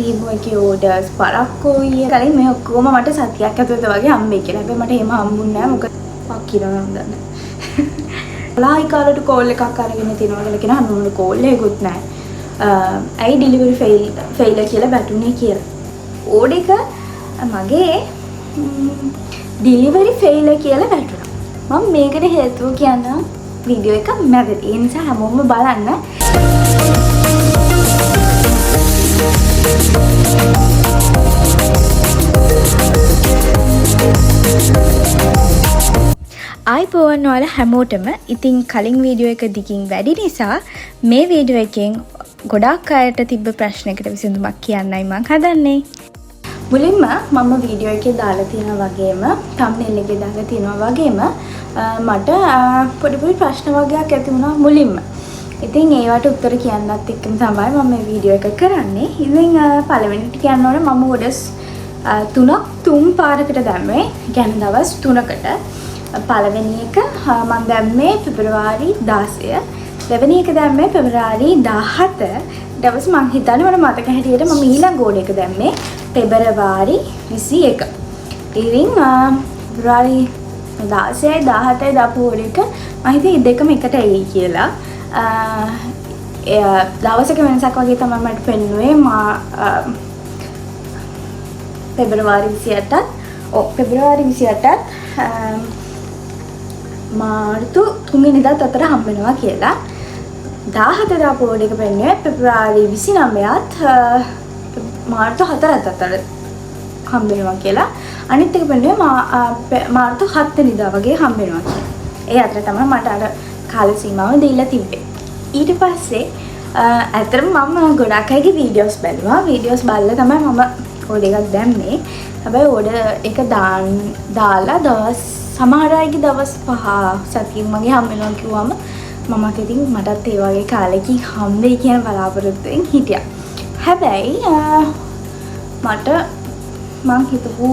Team එකේ orders පරක්කුයි කලින් මේ ඔක්කොම මට සතියක් ඇතුළත වගේ හම්බෙයි කියලා. හැබැයි මට එහෙම හම්බුන්නේ නැහැ. මොකද මක් කියනවා නම් දන්නේ. ලයි කාලට කෝල් එකක් අරගෙන තියනවා කියලා කියන හම්බුනේ කෝල් එකකුත් නැහැ. ඇයි ඩෙලිවරි ෆේල් කියලා වැටුනේ කියලා. ඕඩර් එක මගේ ඩෙලිවරි ෆේල් කියලා වැටුණා. මම මේකට හේතුව කියන්න වීඩියෝ එක මැදදී. ඒ නිසා හැමෝම බලන්න. ආයිබෝවන් වල හැමෝටම ඉතින් කලින් වීඩියෝ එක දිගින් වැඩි නිසා මේ වීඩියෝ එකෙන් ගොඩාක් අයට තිබ්බ ප්‍රශ්නයකට විසඳුමක් කියන්නයි මම හදන්නේ. මුලින්ම මම වීඩියෝ එකේ දාලා තියෙනා වගේම thumbnail එකේ දාලා තියෙනවා වගේම මට පොඩි ප්‍රශ්න වගේක් ඇති වුණා මුලින්ම. ඉතින් ඒවට උත්තර කියන්නත් එක්කම තමයි මම මේ වීඩියෝ එක කරන්නේ. ඉතින් පළවෙනිට කියන්න ඕනේ මම ඕඩර්ස් තුන් පාරකට දැම්මේ. කියන්නේ දවස් 3කට. පළවෙනි එක මම දැම්මේ පෙබරවාරි 16. දෙවෙනි එක දැම්මේ පෙබරවාරි 17. දවස් මම හිතන්නේ මට මතක හැටියට මම ඊළඟ ඕඩර් එක දැම්මේ පෙබරවාරි 21. ඉතින් පෙබරවාරි 16යි 17යි දාපු ඕඩර් එක මම හිතුවේ දෙකම එකට එයි කියලා. දවසක වෙනසක් වගේ තමයි මට පෙන්නුවේ. පෙබරවාරි 28ත් පෙබරවාරි 28ත් මාර්තු 3 වෙනිදාත් අතර හම්බ වෙනවා කියලා. 17 දාපු ඕඩර් එක පෙන්නුවේ පෙබරවාරි 29ත් මාර්තු 4ත් අතර හම්බ වෙනවා කියලා. අනිත් එක පෙන්නුවේ මාර්තු 7 වෙනිදා වගේ හම්බ වෙනවා කියලා. ඒ අතර තමයි මට අර කාල සීමාව දීලා තිබ්බේ. ඊට පස්සේ ඇත්තටම මම ගොඩක් අයගේ වීඩියෝස් බැලුවා. වීඩියෝස් බලලා තමයි මම ඕඩර් එකක් දැම්මේ. හැබැයි ඕඩර් එක දාලා දවස් සමහර අයගේ දවස් 5 සතියක් මගේ හම්බ වෙනවා කිව්වම මමත් ඉතින් මටත් ඒ වගේ කාලෙකින් හම්බෙයි කියන බලාපොරොත්තුවෙන් හිටියා. හැබැයි මට මං හිතපු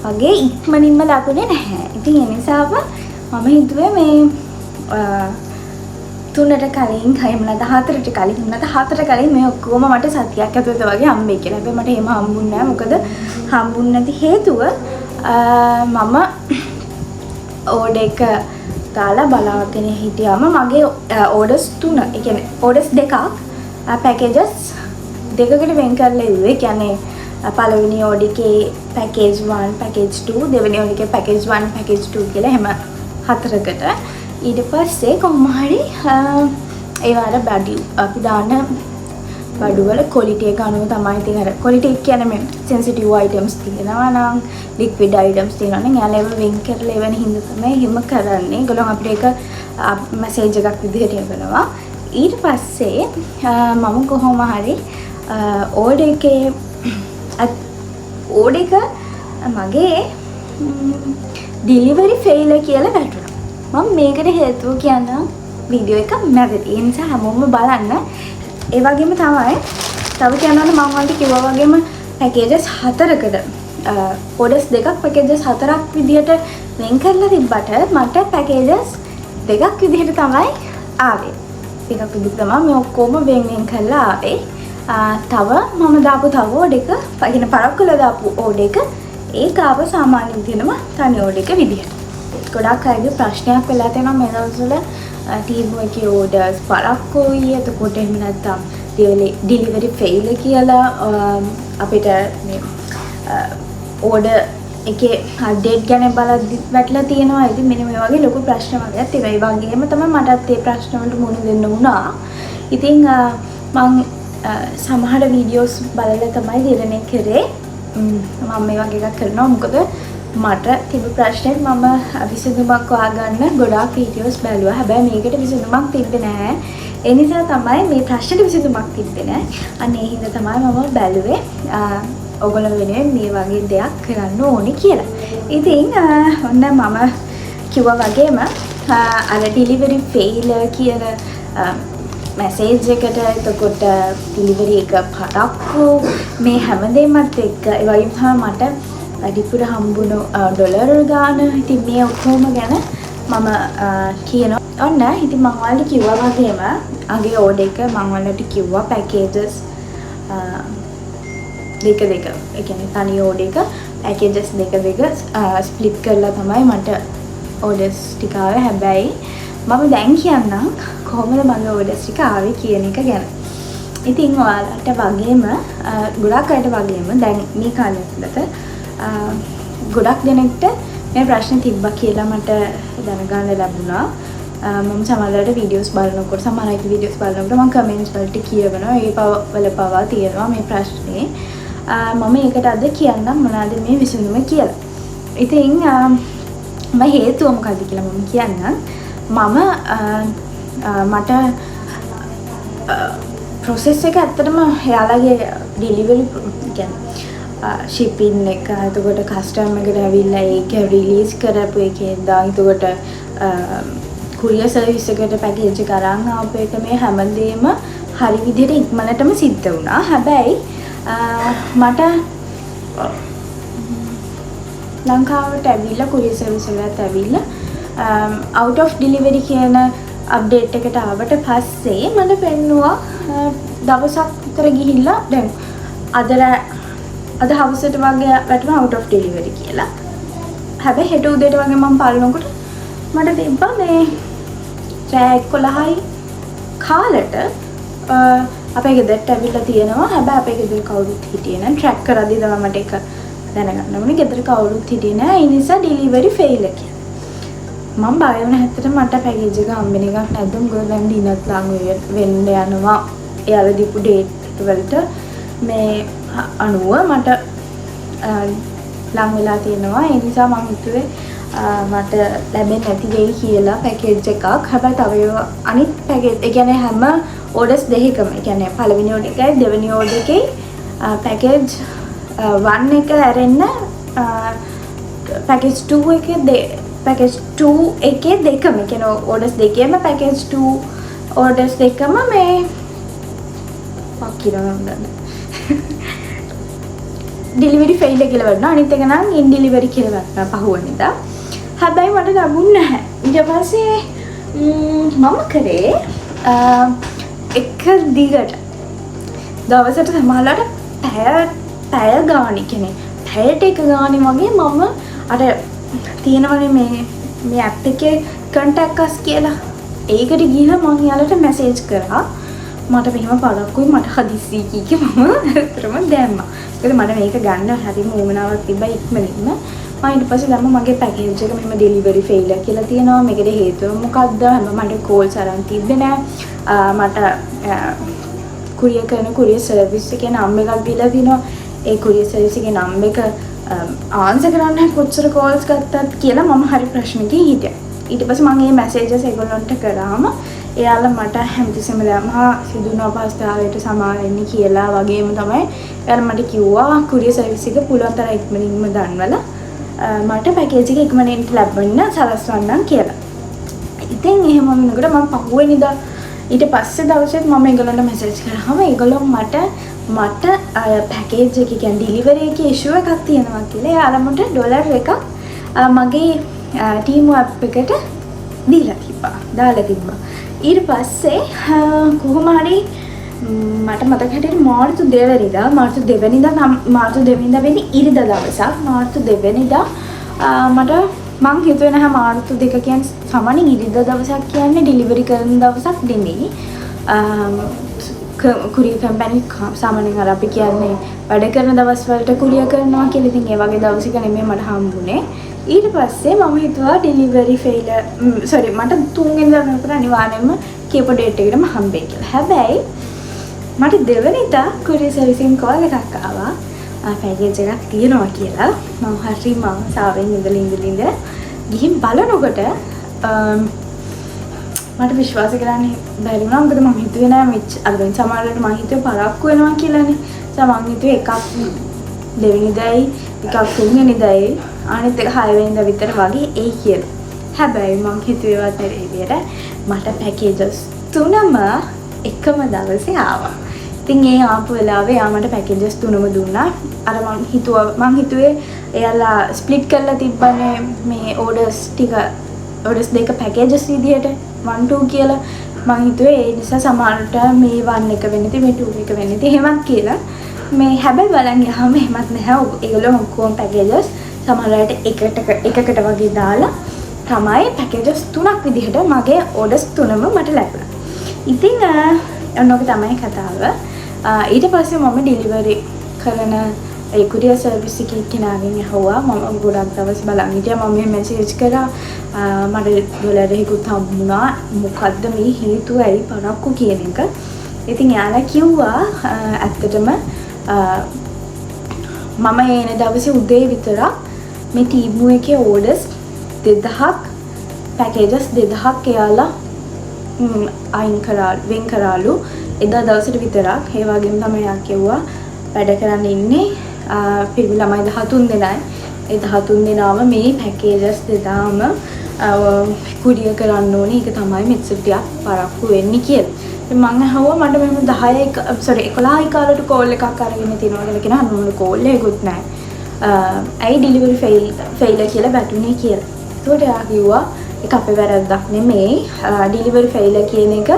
වගේ ඉක්මනින්ම ලකුණේ නැහැ. ඉතින් ඒ නිසාම මම හිතුවේ මේ 3ට කලින් එහෙම නැත්නම් 4ට කලින් එහෙම නැත්නම් 4ට කලින් මේ ඔක්කොම මට සතියක් ඇතුළත වගේ හම්බෙයි කියලා. හැබැයි මට එහෙම හම්බුන්නේ නැහැ. මොකද හම්බුන්නේ නැති හේතුව මම ඕඩර් එක දාලා බලාගෙන හිටියාම මගේ ඕඩර්ස් 3 ඒ කියන්නේ ඕඩර්ස් දෙකක් පැකේජස් දෙකකට වෙන් කරලා ඉුවේ. ඒ කියන්නේ පළවෙනි ඕඩර් එකේ පැකේජ් 1 පැකේජ් 2 දෙවෙනි ඕඩර් එකේ පැකේජ් 1 පැකේජ් 2 කියලා එහෙම 4කට. ඊට පස්සේ කොහොම හරි ඒ වල බඩු අපි දාන බඩු වල ක්වොලිටි එක අනුව තමයි ඉතින් අර ක්වොලිටි එක කියන්නේ මේ සෙන්සිටිව් අයිටම්ස් තියෙනවා නම් ලික්විඩ් අයිටම්ස් තියෙනවා නම් යාලා ඒව වෙන් කරලා එවන හින්දා තමයි හිම කරන්නේ. ඒගොල්ලෝ අපිට ඒක මැසේජ් එකක් විදිහට එවනවා. ඊට පස්සේ මම කොහොම හරි ඕඩර් එකේ ඕඩර් එක මගේ ඩෙලිවරි ෆේල් කියලා වැටුණා. මම මේකට හේතුව කියන්න වීඩියෝ එක මැදදී. ඒ නිසා හැමෝම බලන්න. ඒ වගේම තමයි තව කියනවනේ මම වන්ට කිව්වා වගේම පැකේජස් 4කට ඕඩර්ස් දෙකක් පැකේජස් 4ක් විදිහට වෙන් කරලා තිබ්බට මට පැකේජස් දෙකක් විදිහට තමයි ආවේ. දෙකක් විදිහට තමයි මේ ඔක්කොම වෙන් කරලා ආවේ. තව මම දාපු තව ඕඩර් එක, يعني පරක්කුල දාපු ඕඩර් එක ඒක ආව සාමාන්‍ය විදිහටම තනි ඕඩර් එක විදිහට. ගොඩක් අයගේ ප්‍රශ්නයක් වෙලා තියෙනවා මේ දවස්වල ටීම් එකේ ඕඩර්ස් පරක්කුයි. එතකොට එහෙම නැත්නම් ඩෙලිවරි ෆේල් කියලා අපිට මේ ඕඩර් එකේ අප්ඩේට් ගැන බලද්දි වැටලා තියෙනවා. ඉතින් මෙන්න මේ වගේ ලොකු ප්‍රශ්න වගේක් තියෙනවා. ඒ වගේම තමයි මටත් මේ ප්‍රශ්න වලට මුහුණ දෙන්න වුණා. ඉතින් මම සමහර වීඩියෝස් බලලා තමයි තීරණය කරේ මම මේ වගේ එකක් කරනවා. මොකද මට තිබු ප්‍රශ්නෙත් මම විසඳුමක් හොයාගන්න ගොඩාක් වීඩියෝස් බැලුවා. හැබැයි මේකට විසඳුමක් තිබ්බේ නැහැ. ඒ නිසා තමයි මේ ප්‍රශ්නෙට විසඳුමක් තිබ්බේ නැහැ. අන්න ඒ හින්දා තමයි මම බැලුවේ ඔයගොල්ලෝ වෙනුවෙන් මේ වගේ දෙයක් කරන්න ඕනේ කියලා. ඉතින් ඔන්න මම කිව්වා වගේම අර ඩෙලිවරි ෆේල් කියන මැසේජ් එකට එතකොට ඩෙලිවරි එක පරක්කු මේ හැමදේමත් එක්ක ඒ වගේම තමයි මට වැඩිපුර හම්බුණු ඩොලර් ගාන. ඉතින් මේ ඔක්කොම ගැන මම කියනවා. ඔන්න ඉතින් මම ඔයාලට කිව්වා වගේම අගේ ඕඩර් එක මම ඔයාලට කිව්වා පැකේජස් දෙක දෙක ඒ කියන්නේ තනි ඕඩර් එක පැකේජස් දෙක ස්ප්ලිට් කරලා තමයි මට ඕඩර්ස් ටික ආවේ. හැබැයි මම දැන් කියන්නම් කොහොමද මගේ ඕඩර්ස් ටික ආවේ කියන එක ගැන. ඉතින් ඔයාලට වගේම ගොඩක් අයට වගේම දැන් මේ කාලේ ඇතුළත ගොඩක් දෙනෙක්ට මේ ප්‍රශ්න තිබ්බා කියලා මට දැනගන්න ලැබුණා. මම සමහරවිට වීඩියෝස් බලනකොට සමහර අයගේ වීඩියෝස් බලනකොට මම කමෙන්ට්ස් වලට කියවනවා ඒ වල පවා තියෙනවා මේ ප්‍රශ්නේ. මම ඒකට අද කියන්නම් මොනවාද මේ විසඳුම කියලා. ඉතින් මම හේතුව මොකද්ද කියලා මම කියන්නම්. මට process එක ඇත්තටම එයාලගේ delivery කියන්නේ shipping එක එතකොට customer එකට ඇවිල්ලා ඒක release කරපු එකේ ඉඳන් එතකොට courier service එකට package එක අරන් ආපු එක මේ හැමදේම හරි විදිහට ඉක්මනටම සිද්ධ වුණා. හැබැයි මට ලංකාවට ඇවිල්ලා courier service එකට ඇවිල්ලා out of delivery කියන අප්ඩේට් එකට ආවට පස්සේ මට පෙන්නුවා දවසක් විතර ගිහිල්ලා දැන් අද හවසට වගේ වැටුණා out of delivery කියලා. හැබැයි හෙට උදේට වගේ මම බලනකොට මට තිබ්බා මේ රෑ 11යි කාලෙට අපේ ගෙදරට ඇවිල්ලා තියෙනවා. හැබැයි අපේ ගෙදර කවුරුත් හිටියේ නැහැ. ට්‍රැක් කරද්දී තමයි මට ඒක දැනගන්න ඕනේ. ගෙදර කවුරුත් හිටියේ නැහැ. ඒ නිසා delivery fail කියලා. මම බය වුණා හැත්තට මට පැකේජ් එක හම්බෙන එකක් නැද්ද මොකද දැන් දිනක් ලඟ වෙන්න යනවා එයාලා දීපු ඩේට් වලට මේ අනුව මට ලඟ වෙලා තියෙනවා ඒ නිසා මම හිතුවේ මට ලැබෙන්නේ නැති වෙයි කියලා පැකේජ් එකක්. හැබැයි තව අනිත් පැකේජ් ඒ කියන්නේ හැම ඕඩර්ස් දෙකකම ඒ කියන්නේ පළවෙනි ඕඩර් එකයි දෙවෙනි ඕඩර් එකේ පැකේජ් 1 එක ඇරෙන්න පැකේජ් 2 එකේ පැකේජ් 2 එකේ දෙකම කියන ඕඩර්ස් දෙකේම පැකේජ් 2 ඕඩර්ස් දෙකම මේ ඩෙලිවරි ෆේල් කියලා වුණා. අනිත් එක නම් ඉන් ඩෙලිවරි කියලා වුණා පහුවෙනිදා. හැබැයි මට ලැබුණේ නැහැ. ඊට පස්සේ මම කරේ එක දිගට දවසට සමහරවිට පැය ගාණි කියන්නේ පැයට එක ගාණි වගේ මම අර තියෙනවනේ මේ ඇප් එකේ contact us කියලා. ඒකට ගිහලා මම යාළුවට මැසේජ් කරා. මට මෙහෙම පළක්කුයි මට හදිස්සි කීකේ මම අතරම දැම්මා. ඒකද මට මේක ගන්න හරිම උවමනාවක් තිබ්බා ඉක්මනින්ම. මම ඊට පස්සේ දැම්ම මගේ පැකේජ් එක මෙහෙම ඩෙලිවරි ෆේල් කියලා තියෙනවා. මේකේ හේතුව මොකක්ද? මට කෝල්ස් අරන් තිබ්බේ නෑ. මට courier service එකේ නම් එකක් දීලා තිනවා. ඒ courier service එකේ නම් එක ආන්සර් කරන්න කොච්චර කෝල්ස් ගත්තත් කියලා මම හරි ප්‍රශ්නකින් හිටියා. ඊට පස්සේ මම මේ මැසේජස් ඒගොල්ලන්ට කරාම එයාලා මට හැමතිස්සෙම මහා සිදුවන අපහසුතාවයට සමාව වෙන්න කියලා වගේම තමයි එයාලා මට කිව්වා courier service එක පුළුවන් තරම් ඉක්මනින්ම දන්වලා මට පැකේජ් එක ඉක්මනින් ලැබෙන්න සලස්වන්නම් කියලා. ඉතින් එහෙම වෙනකොට මම පහුවෙනිදා ඊට පස්සේ දවසෙත් මම ඒගොල්ලන්ට මැසේජ් කරාම ඒගොල්ලෝ මට පැකේජ් එක කියන්නේ ඩෙලිවරි එකේ ඉෂුව එකක් තියෙනවා කියලා එයාලා මට ඩොලර් එකක් මගේ ටීම් ඇප් එකට දාලා තිබ්බා. ඊට පස්සේ කොහොම හරි මට මතක හැටියට මාර්තු 2 වෙනිදා වෙන්නේ ඉරිදා දවසක්. මාර්තු 2 වෙනිදා මට මං හිතුවේ නැහැ මාර්තු 2 කියන්නේ සාමාන්‍යයෙන් ඉරිදා දවසක් කියන්නේ ඩෙලිවරි කරන දවසක් නෙමෙයි. courier company සාමාන්‍යයෙන් අර අපි කියන්නේ වැඩ කරන දවස් වලට courier කරනවා කියලා. ඉතින් ඒ වගේ දවසක නෙමෙයි මට හම්බුනේ. ඊට පස්සේ මම හිතුවා ඩෙලිවරි ෆේල් මට 3 වෙනිදා වෙනකොට අනිවාර්යයෙන්ම කියපු ඩේට් එකටම හම්බෙයි කියලා. හැබැයි මට දෙවෙනිදා courier service එකෙන් කෝල් එකක් ආවා. පැකේජ් එකක් තියෙනවා කියලා. මම හරිම ආසාවෙන් ඉඳලා ගිහින් බලනකොට මට විශ්වාස කරන්න බැරි වුණා. මොකද මම හිතුවේ නෑ අර දැන් සමහරවිට මම හිතුවේ පරක්කු වෙනවා කියලානේ. මම හිතුවේ එකක් දෙවෙනිදායි එකක් තුන්වෙනිදායි අනිත් එක 6 වෙනිදා විතර වගේ එයි කියලා. හැබැයි මම හිතුවේවත් නෙවෙයි මට පැකේජස් 3ම එකම දවසේ ආවා. ඉතින් ඒ ආපු වෙලාවේ යා මට පැකේජස් 3ම දුන්නා. අර මම හිතුවේ එයාලා ස්ප්ලිට් කරලා තිබ්බනේ මේ ඕඩර්ස් දෙක පැකේජස් විදියට 1 2 කියලා. මම හිතුවේ ඒ නිසා සමහරට මේ 1 එක වෙන්නේ නැති මේ 2 එක වෙන්නේ නැති එහෙමත් කියලා. මේ හැබැයි බලන් ගියාම එහෙමත් නැහැ. ඒගොල්ලෝ ඔක්කොම පැකේජස් සමහර අයට එකකට වගේ දාලා තමයි පැකේජස් 3ක් විදිහට මගේ ඕඩර්ස් 3ම මට ලැබුණා. ඉතින් ඔන්නෝක තමයි කතාව. ඊට පස්සේ මම ඩෙලිවරි කරන ඒ කුරියර් සර්විස් එකේ කෙනාගෙන් අහුවා. මම ගොඩක් දවස් බලන් හිටියා. මම මෙසේජ් කරා මට ඩොලර් එකකුත් හම්බුණා. මොකද්ද මේ හේතුව ඇයි පරක්කු කියන එක. ඉතින් යාලා කිව්වා ඇත්තටම මම එන දවසේ උදේ විතරක් මේ ටීමු එකේ ඕඩර්ස් 2000ක් පැකේජස් 2000ක් එයාලා වෙන් කරාලු එදා දවසට විතරක්. ඒ වගේම තමයි යා කිව්වා වැඩ කරන්න ඉන්නේ පිරිමි ළමයි 13 දෙනයි. ඒ 13 දෙනාම මේ පැකේජස් දෙදාම කුරියර් කරන්න ඕනේ. ඒක තමයි මෙච්චර පරක්කු වෙන්නේ කියලා. ඉතින් මම අහුවා මට මෙන්න 11යි කාලට කෝල් එකක් අරගෙන තියනවා කියලා කියනවා. අන්න කෝල් එකකුත් නැහැ. ඇයි ඩෙලිවරි ෆේල් කියලා වැටුනේ කියලා. ඒකට එයා කිව්වා ඒක අපේ වැරද්දක් නෙමෙයි. ඩෙලිවරි ෆේල් කියන එක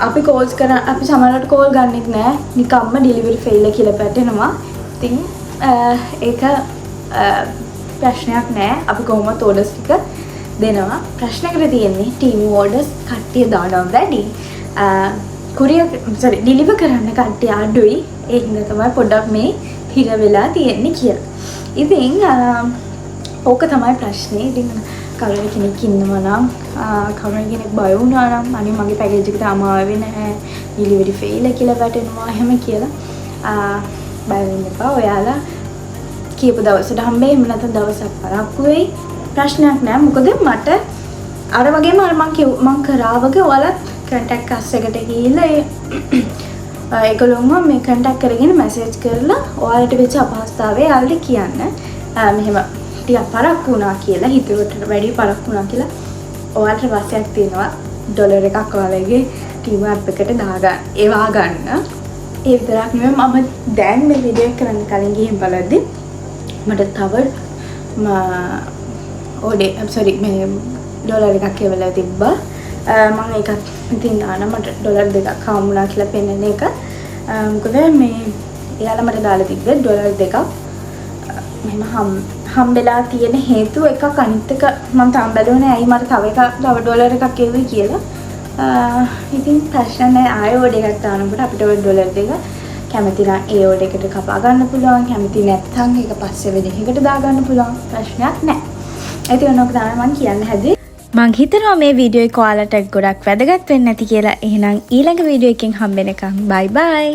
අපි කෝල්ස් කරන අපි සමහරවිට කෝල් ගන්නෙත් නෑ. නිකම්ම ඩෙලිවරි ෆේල් කියලා පැටෙනවා. ඉතින් ඒක ප්‍රශ්නයක් නෑ. අපි කොහොමද ඕඩර්ස් ටික දෙනවා. ප්‍රශ්නකට තියෙන්නේ ටීම් ඕඩර්ස් කට්ටිය දානවා වැඩි. ඩෙලිවර් කරන්න කට්ටිය අඩුයි. ඒ හින්දා තමයි පොඩ්ඩක් මේ හිර වෙලා තියෙන්නේ කියලා. ඉතින් ඕක තමයි ප්‍රශ්නේ. ඉතින් කවුරු කෙනෙක් ඉන්නවා නම් කවුරු කෙනෙක් බය වුණා නම් අනේ මගේ පැකේජ් එක තාම ආවේ නැහැ. ඩෙලිවරි ෆේල් කියලා වැටෙනවා එහෙම කියලා බය වෙන්න එපා. ඔයාලා කියපු දවසට හම්බෙයි. එහෙම නැත්නම් දවසක් පරක්කු වෙයි. ප්‍රශ්නයක් නෑ. මොකද මට අර වගේම අර මං කරා වගේ ඔයාලත් කන්ටැක්ට් අස් එකට ගිහිල්ලා ඒගොල්ලෝම මේ කන්ටැක්ට් කරගෙන මැසේජ් කරලා ඔයාලට වෙච්ච අපහසුතාවය යාළුට කියන්න. මෙහෙම ටිකක් පරක්කු වුණා කියලා හිතුවට වැඩි පරක්කු වුණා කියලා ඔයාලට වාසියක් තියෙනවා ඩොලර් එකක් ඔයාලගේ ටීම් ඇප් එකට ඒවා ගන්න. ඒ විතරක් නෙමෙයි මම දැන් මේ වීඩියෝ එක කරන්න කලින් ගිහින් බලද්දි මට තව මේ ඩොලර් එකක් එවලා තිබ්බා. මම ඒකත් ඉතින් දාන මට ඩොලර් 2ක් හම්බුණා කියලා පෙන්නන එක. මොකද මේ එයාලා මට දාලා තිබ්බේ ඩොලර් 2ක් මෙහෙම හම්බෙලා තියෙන හේතුව එකක් අනිත් එක මම තාම බැලුවේ නෑ. ඇයි මට තව ඩොලර් එකක් එවුවේ කියලා. ඉතින් ප්‍රශ්න නෑ. ආයෙ ඕඩර් එකක් දානකොට අපිට ඔය ඩොලර් 2 කැමති නම් ඒ ඕඩර් එකට කපා ගන්න පුළුවන්. කැමති නැත්නම් ඒක පස්සේ වෙන එකකට දා ගන්න පුළුවන්. ප්‍රශ්නයක් නෑ. ඒත් ඔනෝක තමයි මම කියන්න හැදුවේ. මං හිතනවා මේ වීඩියෝ එක ඔයාලට ගොඩක් වැදගත් වෙන්න ඇති කියලා. එහෙනම් ඊළඟ වීඩියෝ එකකින් හම්බෙනකම් බයි බයි.